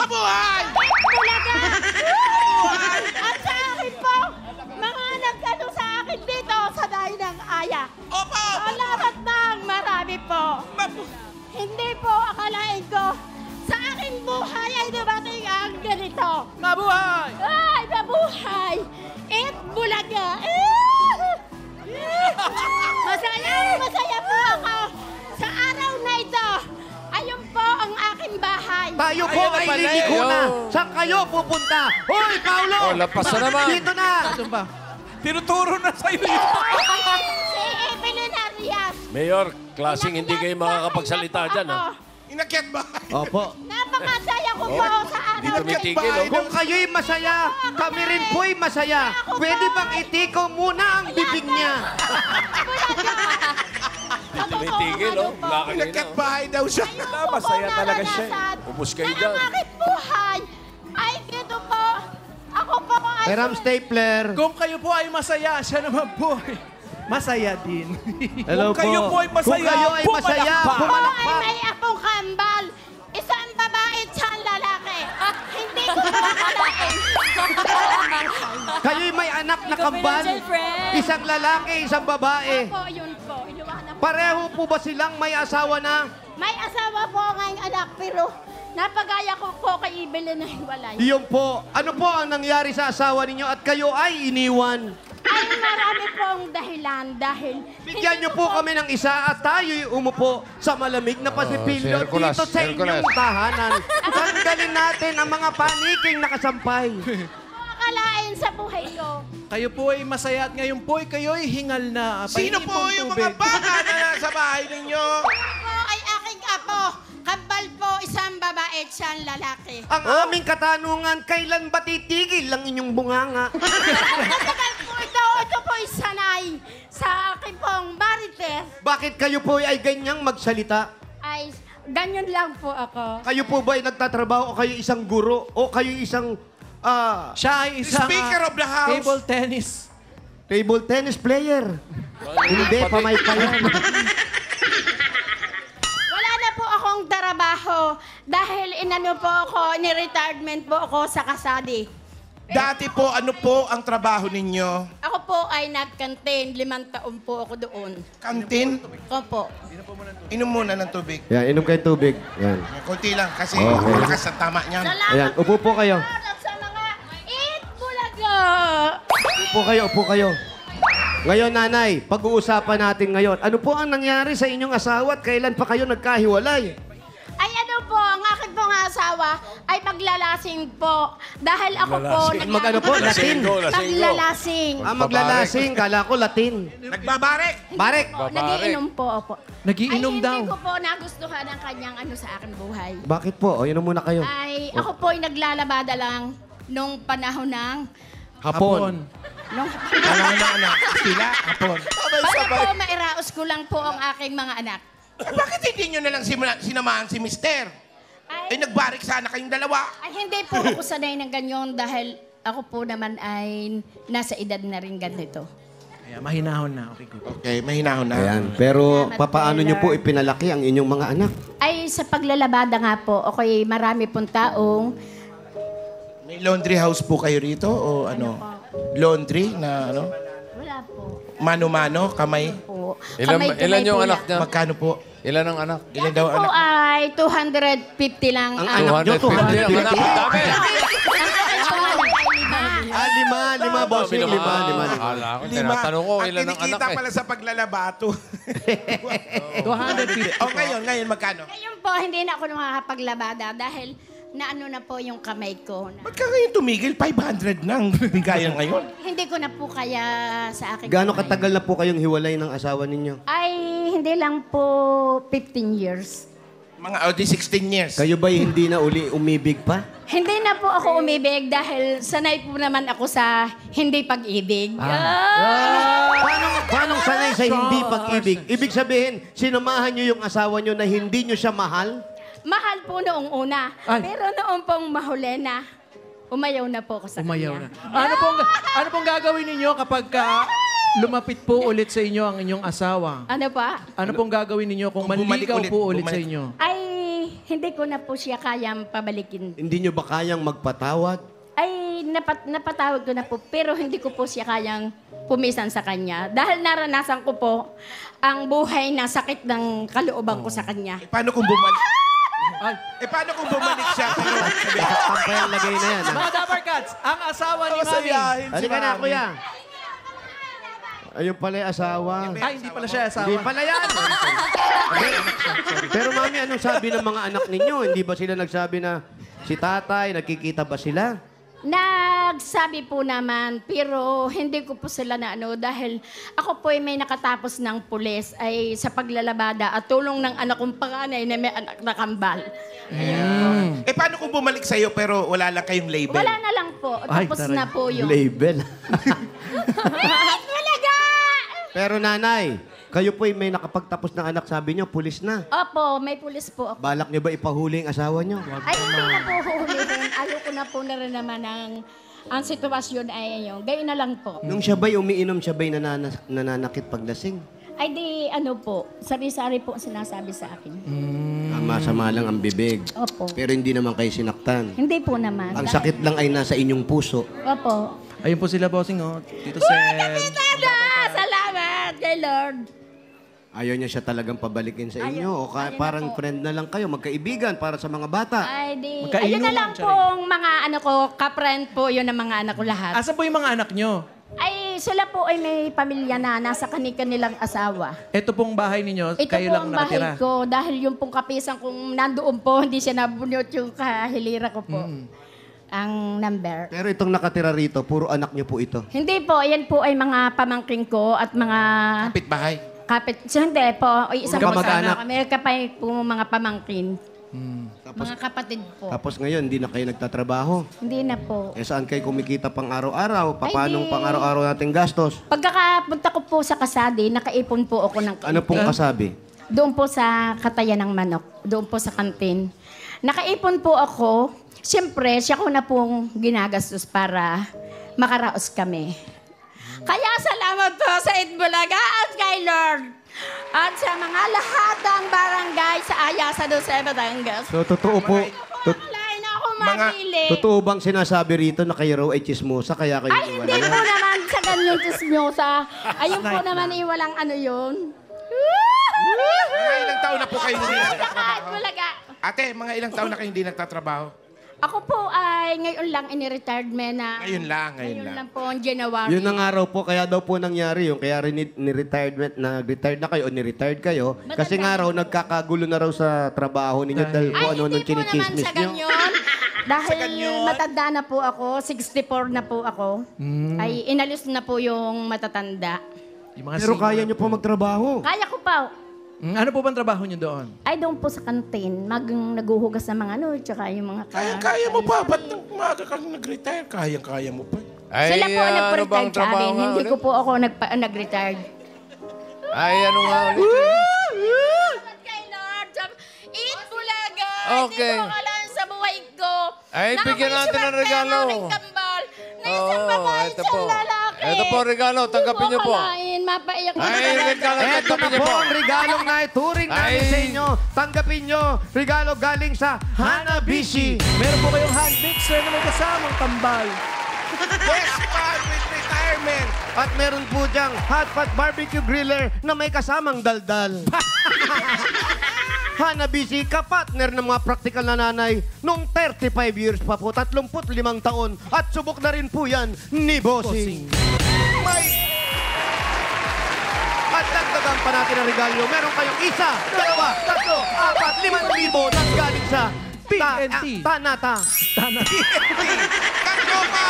Mabuhay! Bulaga! At sa akin po, mga nag-ano sa akin dito sa dahi ng aya. Opo! Salamat ng marami po. Hindi po akalain ko sa aking buhay ay dumating ang ganito. Mabuhay! Ay, mabuhay! Eat Bulaga! Masaya po ako sa araw na ito. Ayun po ang aking bahay. Tayo po Ayan na ay pala, liliko na. oh. Saan kayo pupunta? Hoy, Paulo! Oh, lapas na naman. Dito na! Tinuturo na sa'yo yun. Si Evelyn Arias. Mayor, klaseng hindi kayo makakapagsalita dyan, ha? Inakyat ba? Opo. Napakasaya ko po sa araw Di na ito. tumitigil, oh. Kung kayo'y masaya, kami rin po'y masaya. Pwede bang itiko muna ang bibig niya? Di tumitigil, oh. Wala kanina, Inakyat oh. bahay daw siya. Masaya talaga siya. Ubus kayo Na dyan. ang aking buhay ay dito po. Ako po ay... Peram stapler. Kung kayo po ay masaya, siya naman po ay masaya din. Hello Kung kayo po ay masaya, Kung kayo ay masaya, pumalakpak. Ako ay pumalakpak. may apong kambal. Isang babae at isang lalaki. Hindi ko po akalain. Kayo'y may anak na kambal. Isang lalaki, isang babae. Opo, yun po. Iniwanan po. Pareho po ba silang may asawa na? May asawa po ngayong anak, pero napagaya ko po kay Evelyn na hiwalay. Iyon po. Ano po ang nangyari sa asawa ninyo at kayo ay iniwan? Ay, marami pong dahilan dahil... Bigyan niyo po kami ng isa at tayo'y umupo sa malamig na pasipilyo si Hercules, dito sa inyong Hercules. tahanan. Tanggalin natin ang mga paniking nakasampay. akalain sa buhay ko. Kayo po ay masaya at ngayon po ay kayo ay hingal na. Sino Pahingin po pong yung tubig. mga bata na nasa bahay ninyo? Ako ay aking apo. Kambal po isang babae at siyang lalaki. Ang aming katanungan, kailan ba titigil ang inyong bunganga? Matagal po ito po ay sanay sa aking pong marites. Bakit kayo po ay ganyang magsalita? Ay, ganyan lang po ako. Kayo po ba ay nagtatrabaho o kayo isang guro o kayo isang Siya ay isang Speaker of the House. table tennis. table tennis player? Hindi, pamaypayan. Wala na po akong trabaho dahil inano po ako, ni-retirement po ako sa kasadi. Dati po, ano po ang trabaho ninyo? Ako po ay nag-canteen, 5 taon po ako doon. Kantin? Opo. Inom muna ng tubig. Yan, inom kayo tubig. Yan. Konti lang kasi Okay. malakas ang tama niyan. Ayan, upo po kayo. Salamat sa mga Eat Bulaga! Upo kayo, upo kayo. Ngayon, nanay, pag-uusapan natin ngayon. Ano po ang nangyari sa inyong asawa at kailan pa kayo nagkahiwalay? Ay ano po, ang aking pong asawa ay maglalasing po. Dahil ako po... Mag-ano po? Latin? Lasinggo, lasinggo. Maglalasing. Maglalasing. Kala ko Latin. Nagbabarek! Barek. Nagiinom po, opo. Nagiinom ay, daw. hindi ko po nagustuhan ang kanyang ano sa aking buhay. Bakit po? O, inom muna kayo. Ay, ako po ay naglalabada lang nung panahon ng... Hapon. Nung, Alam na anak. Sila, hapon. para po mairaos ko lang po ang aking mga anak. Bakit hindi nyo na lang sinamahan si Mister? Ay, nagbarik sana kayong dalawa. Ay, hindi po ako sanay ng ganyan dahil ako po naman ay nasa edad na rin ganito. Kaya mahinahon na. Okay, good. Okay, mahinahon na. Ayan. Pero Salamat, papaano Taylor. nyo po ipinalaki ang inyong mga anak? Ay, sa paglalabada nga po, okay, marami pong taong... May laundry house po kayo rito o ano? Laundry na ano? Wala po. Mano-mano, kamay. Po. Ilan yung po anak yan. niya? Magkano po? Ilan ang anak? Ilan daw Po anak? ay 250 lang. Ang ang- anak nyo, 250 ang anak. Ang dami. Ang aking pangalan ay 5. Lima, bossing. Lima. Akala ko, tinatanong ko, At ilan ang anak kinikita eh. pala sa paglalabato. 250. o ngayon magkano? Ngayon po, hindi na ako nakakapaglabada dahil naano na po yung kamay ko. Ba't ka ngayon tumigil? 500 nang bigayan ngayon. Hindi ko na po kaya sa akin. Gaano katagal na po kayong hiwalay ng asawa ninyo? Ay, hindi lang po 15 years. Mga 16 years. Kayo ba'y hindi na uli umibig pa? Hindi na po ako umibig dahil sanay po naman ako sa hindi pag-ibig. Paano sanay sa hindi pag-ibig? Ibig sabihin, sinamahan nyo yung asawa nyo na hindi nyo siya mahal? Mahal po noong una. Ay. Pero noong pong mahuli na, umayaw na po ako sa Umayaw kanya. na. Ano pong gagawin ninyo kapag lumapit po ulit sa inyo ang inyong asawa? Ano pa? Ano pong gagawin ninyo kung Kung bumalik manligaw ulit, po ulit bumalik. sa inyo? Ay, hindi ko na po siya kayang pabalikin. Hindi nyo ba kayang magpatawad? Ay, napatawag ko na po, pero hindi ko po siya kayang pumisan sa kanya. Dahil naranasan ko po ang buhay na sakit ng kalooban ko sa kanya. Paano kung bumalik? Ay. Paano kung bumalik siya? Pero, Tampay ang lagay na yan. Mga Dabar Cats, ang asawa ni Mami. Halika na, kuya. Ayun pala yung asawa. Ay, hindi pala siya asawa. Hindi pala yan. Pero mami, anong sabi ng mga anak ninyo? Hindi ba sila nagsabi na si tatay, nakikita ba sila? Nagsabi po naman, pero hindi ko po sila na dahil ako po ay may nakatapos ng pulis ay sa paglalabada at tulong ng anak kong panganay na may anak na kambal. paano kung bumalik sa'yo pero wala lang kayong label? Wala na lang po. Tapos taray. na po yun. Label. Talaga! Pero nanay, kayo po'y may nakapagtapos ng anak, sabi nyo, pulis na. Opo, may pulis po ako. Balak nyo ba ipahuli ang asawa nyo? Ay, hindi na po huhulihin. Ayoko na po na rin naman ang sitwasyon ay yun. Gayun na lang po. Nung siya ba'y umiinom, siya ba'y nananakit paglasing? Ay di, po, sari-sari po ang sinasabi sa akin. Masama lang ang bibig. Opo. Pero hindi naman kayo sinaktan. Hindi po naman. Ang sakit lang ay nasa inyong puso. Opo. Ayun po sila, bossing, oh. Tito Sen. Tada! Salamat kay Lord. Ayaw niya siya talagang pabalikin sa inyo? Ayaw. O Ayaw parang na po. friend na lang kayo, magkaibigan para sa mga bata? Ay di, Magkainuman, ayun na lang Charing. pong mga ko, ka-friend po yun ang mga anak ko lahat. Asa po yung mga anak nyo? Ay, sila po ay may pamilya na nasa kanilang asawa. Ito pong bahay ninyo, Ito kayo po lang ang bahay nakatira. ko dahil yung pong kapisan kung nandoon po, hindi siya nabunot yung kahilira ko po. Ang number. Pero itong nakatira rito, puro anak niyo po ito. Hindi po, yan po ay mga pamangkin ko at mga Kapitbahay. hindi po, ay isang Kamag-anak. kasama. May kapay po mga pamangkin. Mga kapatid po. Tapos ngayon, hindi na kayo nagtatrabaho. Hindi na po. Eh saan kayo kumikita pang araw-araw? Paano di- pang araw-araw nating gastos? Pagkakapunta ko po sa kasadi, nakaipon po ako ng Ano pong kasabi? Doon po sa Katayan ng Manok. Doon po sa kantin. Nakaipon po ako. Siyempre, siya ko na pong ginagastos para makaraos kami. Kaya salamat po sa Itbulaga at kay Lord. At sa mga lahat ng barangay sa Ayasa do sa Batangas. So, totoo po. Lain ako mapili. Totoo bang sinasabi rito na kayo raw ay chismosa kaya kayo Ay, hindi iwalay? po naman sa ganyang tismyosa. Ayun po naman ay walang yun. Mga ilang taon na po kayo hindi Saka nagtatrabaho? Itbulaga. Ate, mga ilang taon na kayo hindi nagtatrabaho? Ako po ay ngayon lang ini-retirement na. Ngayon lang. po ang January. Yun ang araw po, kaya daw po nangyari yung kaya rin ni-retirement, nag-retired na kayo o ni-retired kayo. Kasi nga raw, nagkakagulo na raw sa trabaho ninyo dahil Ay, po ano hindi nung po naman chinichismis sa nyo. ganyan. Dahil ganyan? matanda na po ako, 64 na po ako. Ay inalis na po yung matatanda. Yung mga Pero senior kaya nyo po magtrabaho. Kaya ko pa. Ano po bang trabaho nyo doon? Ay doon po sa kantin, naguhugas ng mga tsaka yung mga Kaya mo pa. Ba't maaga ka nag-retire? Kaya mo pa. Ay, Sila po ang ano nagpa-retire bang sa trabaho akin. nga Hindi ulit? ko po ako nag-retire. Ay, ano nga ulit? Kay Lord, eat bulaga. Okay. Hindi ko kailangan sa buhay ko. Ay, bigyan natin ng regalo. Naisang babae ito siyang po. lalaki. Ito po regalo, tanggapin niyo po. Kalain, mapaiyak na Ay, regalo, Eto na tanggapin niyo po po. ang regalong na ituring namin Ay. sa inyo. Tanggapin nyo. Regalo galing sa Hanabishi. Meron po kayong hand mixer na may kasamang tambal. Best man with retirement. At meron po diyang hot pot barbecue griller na may kasamang daldal. Hanabishi, kapatner ng mga praktikal na nanay nung 35 years pa po, 35 taon. At subok na rin po yan ni Bossing. At dagdagan pa natin ang regalo. Meron kayong 1, 2, 3, 4, 5, 5,000 na galing sa TNT. Tanata. Kaloka!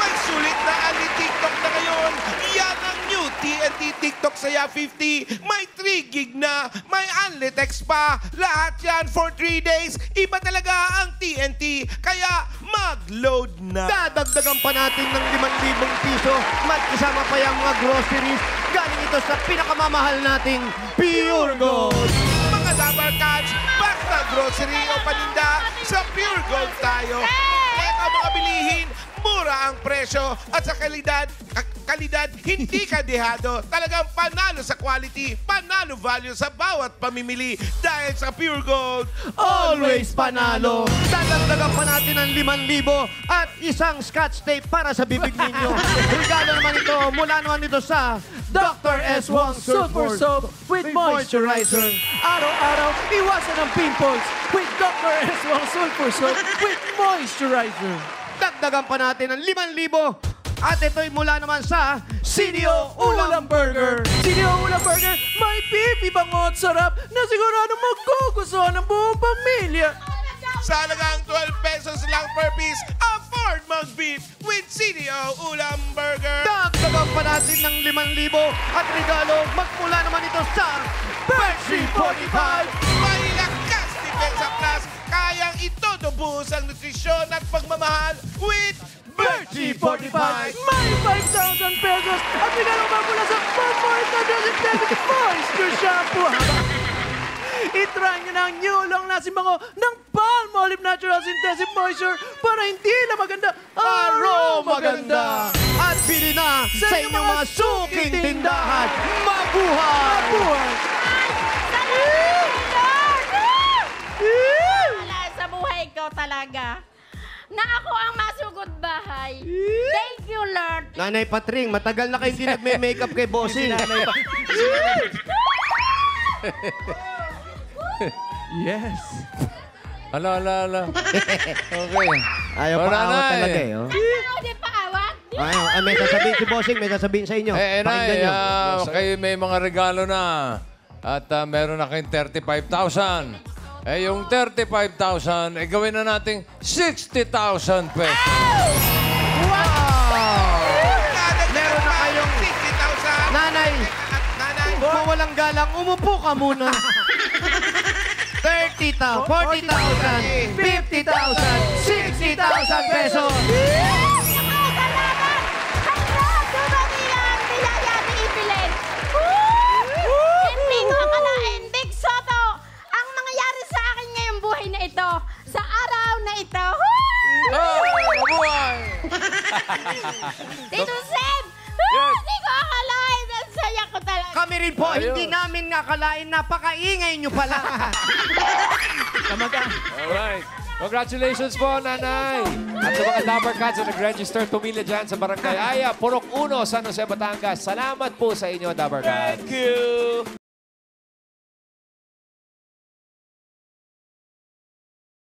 May sulit na ali TikTok na ngayon. Yan ang new TNT TikTok Saya 50. May 3 gig na. May unli text pa. Lahat yan for 3 days. Iba talaga ang TNT. Kaya mag-load na. Dadagdagan pa natin ng 5,000 piso. Magkasama pa yung mga groceries. Galing ito sa pinakamamahal nating Pure Gold. Mga Dabar Cats, basta grocery o paninda, sa Pure Gold tayo. Ito ang mga bilihin, mura ang presyo at sa kalidad, kalidad, hindi ka dehado. Talagang panalo sa quality, panalo value sa bawat pamimili. Dahil sa Pure Gold, Always panalo. Dadagdagan pa natin ang 5,000 at isang scotch tape para sa bibig ninyo. Regalo naman ito mula naman ito sa Dr. S. Wong Sulfur Soap with moisturizer. Araw-araw, iwasan ang pimples with Dr. S. Wong Sulfur Soap with moisturizer. Dagdagan pa natin ang 5,000 at ito'y mula naman sa CDO Ulam Burger. CDO Ulam Burger, may pipi bangot sarap na sigurado magugustuhan ng buong pamilya. sa halagang 12 pesos lang per piece, afford mag-beef with CDO Ulam Burger. Dagdagan pa natin ng 5,000 at regalo magmula naman ito sa Bercy 45. May lakas Depensa Plus, kayang ito buhos ang nutrisyon at pagmamahal with Bercy 45. May 5,000 pesos at regalo magmula sa Moisture Moisture Shampoo. I-try nyo na ang new long lasting bango ng Palmolive Natural Synthetic Moisture para hindi na maganda, Aroma maganda. At bili na sa inyong mga suking tindahan. Mabuhay! Mabuhay! Wala sa buhay ko talaga. Na ako ang masugod bahay. Thank you, Lord. Nanay Patring, matagal na kayo hindi nagme-makeup kay Bossing. Yes. Ala. Okay. Ayaw Oh, pa awat nanay. talaga eh. Oh. Ano, di pa awat? Ay, may sasabihin si Bossing, may sasabihin sa inyo. Pakinggan Nay, nyo. kayo may mga regalo na. At meron na kayong 35,000. Yung 35,000, gawin na nating 60,000 pesos. Meron na kayong 60,000. Nanay, Nanay, kung walang galang, umupo ka muna. 30,000, 40,000, 50,000, 60,000 pesos. Salamat! Hanggang dumagilan nila yan ibilin. Hindi ko akalain, Big Soto, ang mangyayari sa akin ngayong buhay na ito, sa araw na ito. Mabuhay! Tito Sem! Hindi ko akalain, ang saya ko talaga. Kami rin po, hindi namin nakalain, napakaingay nyo pala. Alright. Congratulations po, Nanay! At sa mga Dapper Cats na nag-register, tumila dyan sa Barangay Aya, Purok 1, San Jose, Batangas. Salamat po sa inyo, Dapper Cats. thank you.